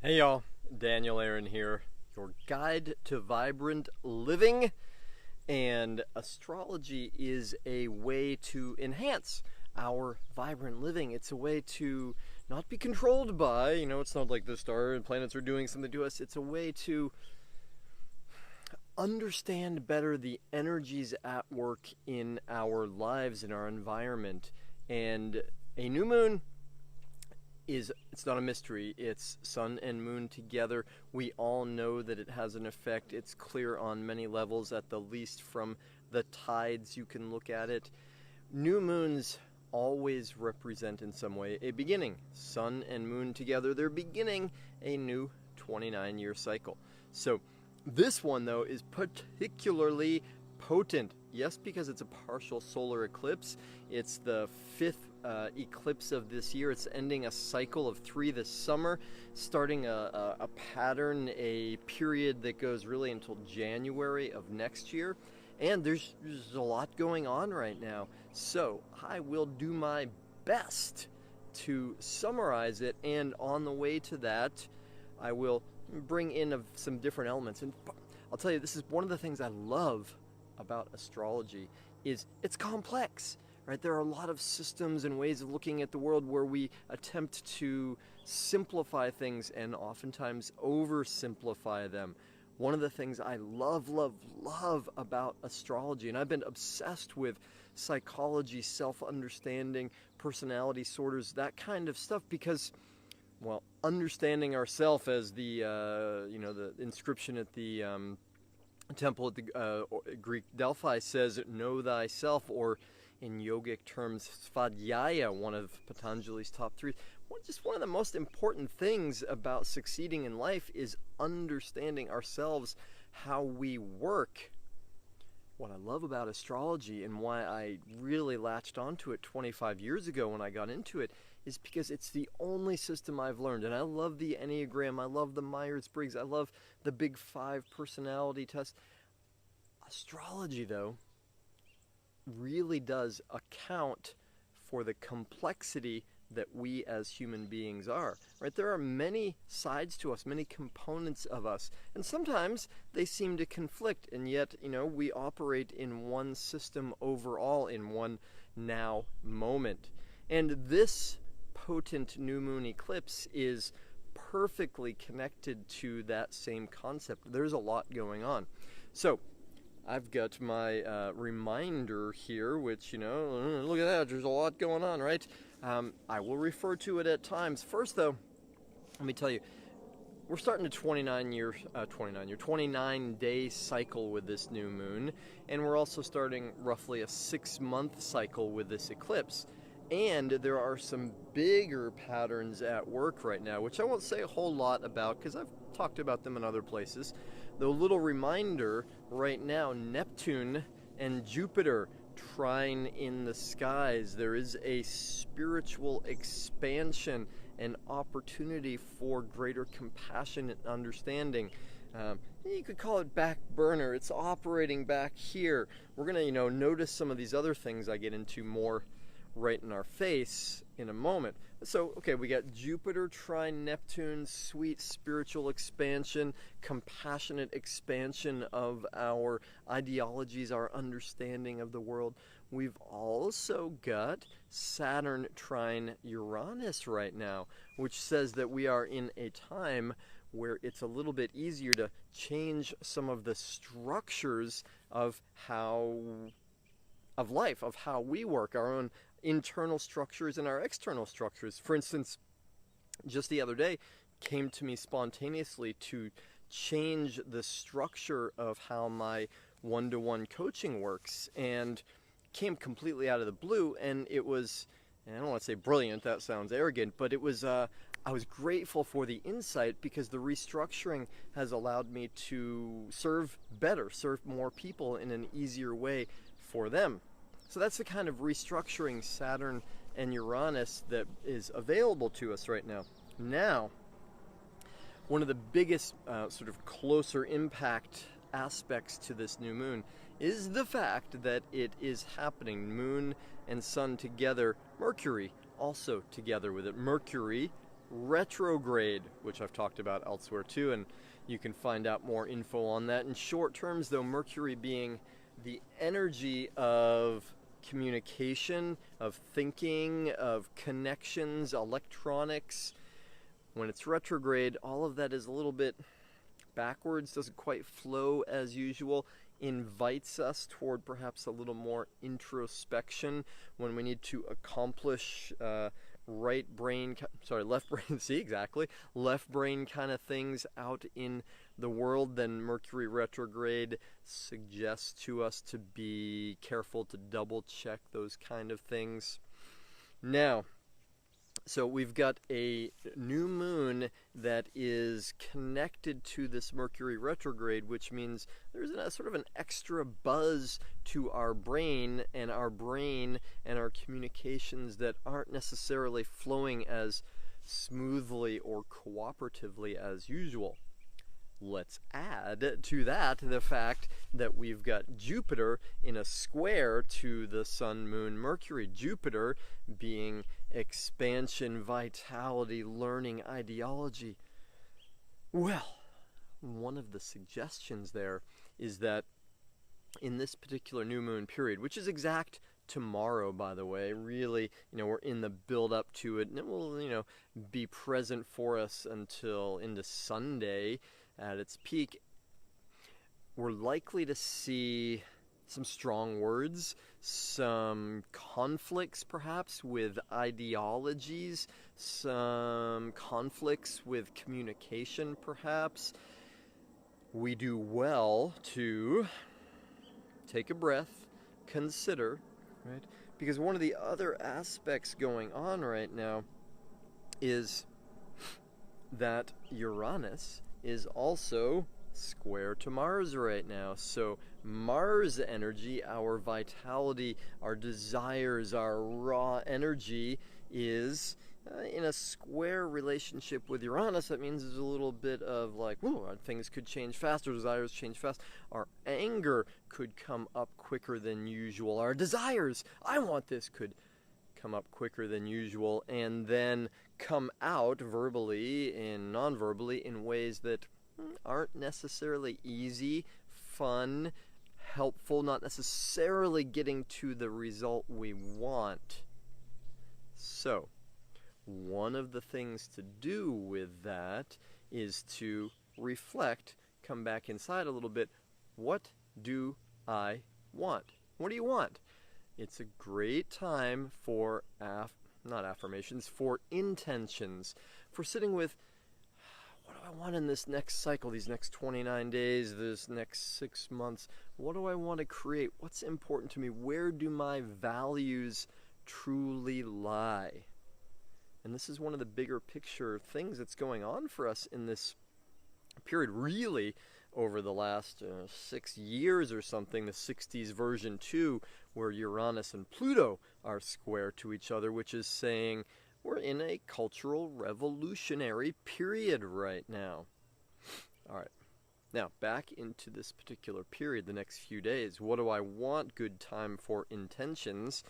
Hey y'all, Daniel Aaron here, your guide to vibrant living. And astrology is a way to enhance our vibrant living. It's a way to not be controlled by, it's not like the star and planets are doing something to us. It's a way to understand better the energies at work in our lives, in our environment. And a new moon it's not a mystery. It's sun and moon together. We all know that it has an effect. It's clear on many levels, at the least from the tides you can look at it. New moons always represent in some way a beginning. Sun and moon together, they're beginning a new 29-year cycle. So this one, though, is particularly potent. Yes, because it's a partial solar eclipse. It's the fifth eclipse of this year. It's ending a cycle of 3 this summer, starting a pattern, a period that goes really until January of next year. And there's a lot going on right now. So I will do my best to summarize it. And on the way to that, I will bring in some different elements. And I'll tell you, this is one of the things I love about astrology is it's complex. Right? There are a lot of systems and ways of looking at the world where we attempt to simplify things and oftentimes oversimplify them. One of the things I love about astrology, and I've been obsessed with psychology, self-understanding, personality disorders, that kind of stuff, because, well, understanding ourself, as the inscription at the temple at the Greek Delphi says, know thyself, or in yogic terms, Svadhyaya, one of Patanjali's top 3. Just one of the most important things about succeeding in life is understanding ourselves, how we work. What I love about astrology, and why I really latched onto it 25 years ago when I got into it, is because it's the only system I've learned. And I love the Enneagram, I love the Myers-Briggs, I love the Big 5 personality test. Astrology, though, really does account for the complexity that we as human beings are, right? There are many sides to us, many components of us, and sometimes they seem to conflict, and yet, we operate in one system overall, in one now moment. And this potent new moon eclipse is perfectly connected to that same concept. There's a lot going on. So I've got my reminder here, which, look at that, there's a lot going on, right? I will refer to it at times. First, though, let me tell you, we're starting a 29-day cycle with this new moon, and we're also starting roughly a 6-month cycle with this eclipse. And there are some bigger patterns at work right now, which I won't say a whole lot about because I've talked about them in other places. The little reminder right now, Neptune and Jupiter trine in the skies. There is a spiritual expansion and opportunity for greater compassion and understanding. You could call it back burner. It's operating back here. We're going to, notice some of these other things I get into more right in our face in a moment. So, okay, we got Jupiter trine Neptune, sweet spiritual expansion, compassionate expansion of our ideologies, our understanding of the world. We've also got Saturn trine Uranus right now, which says that we are in a time where it's a little bit easier to change some of the structures of life, of how we work, our own internal structures and our external structures. For instance, just the other day, came to me spontaneously to change the structure of how my one-to-one coaching works, and came completely out of the blue, and it was, and I don't want to say brilliant, that sounds arrogant, but it was, I was grateful for the insight, because the restructuring has allowed me to serve better, serve more people in an easier way for them. So that's the kind of restructuring Saturn and Uranus that is available to us right now. Now, one of the biggest sort of closer impact aspects to this new moon is the fact that it is happening. Moon and sun together, Mercury also together with it. Mercury retrograde, which I've talked about elsewhere too, and you can find out more info on that. In short terms, though, Mercury being the energy of communication, of thinking, of connections, electronics, when it's retrograde, all of that is a little bit backwards, doesn't quite flow as usual, invites us toward perhaps a little more introspection when we need to accomplish left brain, see, exactly, left brain kind of things out in the world. Then Mercury retrograde suggests to us to be careful to double check those kind of things. Now, so we've got a new moon that is connected to this Mercury retrograde, which means there's a sort of an extra buzz to our brain and our communications that aren't necessarily flowing as smoothly or cooperatively as usual. Let's add to that the fact that we've got Jupiter in a square to the Sun, Moon, Mercury. Jupiter being expansion, vitality, learning, ideology. Well, one of the suggestions there is that in this particular new moon period, which is exact tomorrow, by the way, really, we're in the build up to it, and it will, be present for us until into Sunday at its peak. We're likely to see some strong words, some conflicts perhaps with ideologies, some conflicts with communication perhaps. We do well to take a breath, consider, right? Because one of the other aspects going on right now is that Uranus is also square to Mars right now. So Mars energy, our vitality, our desires, our raw energy is in a square relationship with Uranus. That means there's a little bit of like, whoa, things could change faster, desires change fast. Our anger could come up quicker than usual. Our desires, I want this, could come up quicker than usual, and then come out verbally and non-verbally in ways that aren't necessarily easy, fun, helpful, not necessarily getting to the result we want. So, one of the things to do with that is to reflect, come back inside a little bit. What do I want? What do you want? It's a great time for, not affirmations, for intentions, for sitting with, what do I want in this next cycle, these next 29 days, this next 6 months? What do I want to create? What's important to me? Where do my values truly lie? And this is one of the bigger picture things that's going on for us in this period, really, over the last 6 years or something, the 60s version 2, where Uranus and Pluto are square to each other, which is saying we're in a cultural revolutionary period right now. All right. Now, back into this particular period, the next few days. What do I want? Good time for intentions.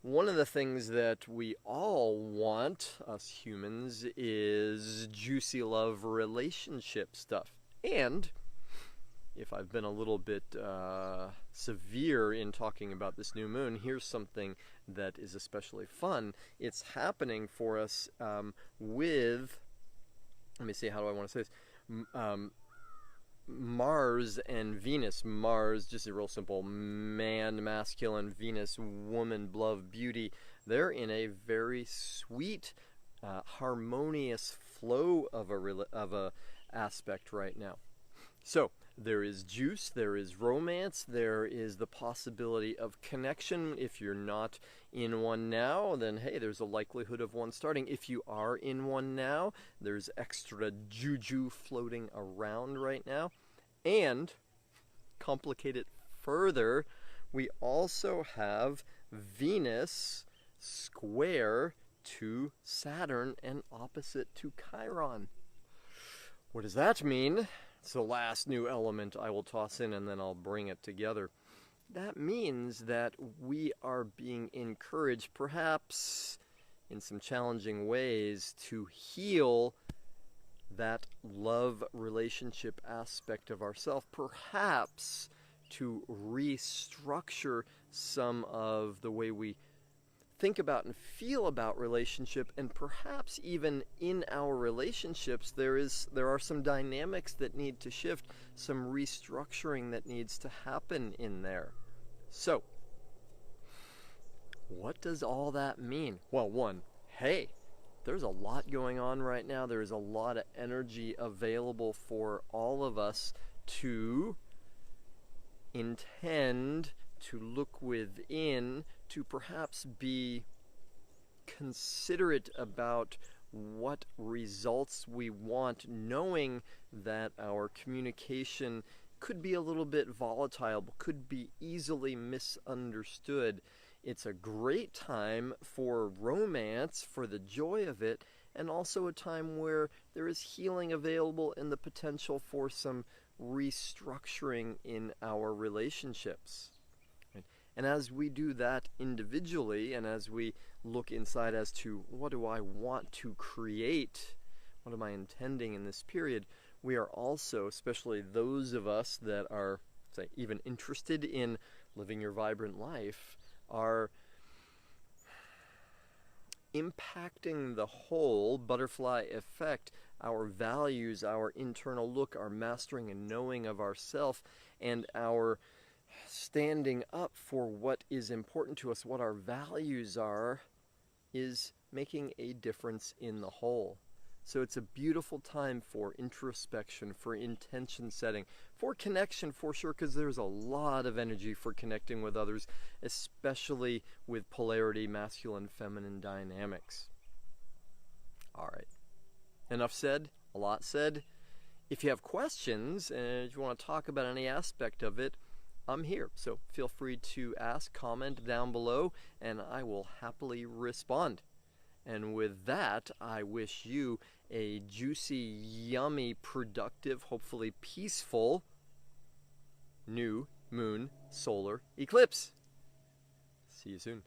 One of the things that we all want, us humans, is juicy love relationship stuff. And if I've been a little bit severe in talking about this new moon, here's something that is especially fun. It's happening for us with, let me see, how do I want to say this? Mars and Venus. Mars, just a real simple man, masculine, Venus, woman, love, beauty. They're in a very sweet, harmonious flow of a aspect right now. So there is juice, there is romance, there is the possibility of connection. If you're not in one now, then hey, there's a likelihood of one starting. If you are in one now, there's extra juju floating around right now. And, complicate it further, we also have Venus square to Saturn and opposite to Chiron. What does that mean? It's the last new element I will toss in, and then I'll bring it together. That means that we are being encouraged, perhaps in some challenging ways to heal that love relationship aspect of ourself, perhaps to restructure some of the way we think about and feel about relationship, and perhaps even in our relationships there are some dynamics that need to shift, some restructuring that needs to happen in there. So, what does all that mean? Well, one, hey, there's a lot going on right now. There's a lot of energy available for all of us to intend, to look within, to perhaps be considerate about what results we want, knowing that our communication could be a little bit volatile, could be easily misunderstood. It's a great time for romance, for the joy of it, and also a time where there is healing available and the potential for some restructuring in our relationships. And as we do that individually, and as we look inside as to what do I want to create, what am I intending in this period, we are also, especially those of us that are, say, even interested in living your vibrant life, are impacting the whole butterfly effect, our values, our internal look, our mastering and knowing of ourself, and our standing up for what is important to us, what our values are, is making a difference in the whole. So it's a beautiful time for introspection, for intention setting, for connection for sure, because there's a lot of energy for connecting with others, especially with polarity, masculine, feminine dynamics. All right. Enough said, a lot said. If you have questions and you want to talk about any aspect of it, I'm here. So feel free to ask, comment down below, and I will happily respond. And with that, I wish you a juicy, yummy, productive, hopefully peaceful new moon solar eclipse. See you soon.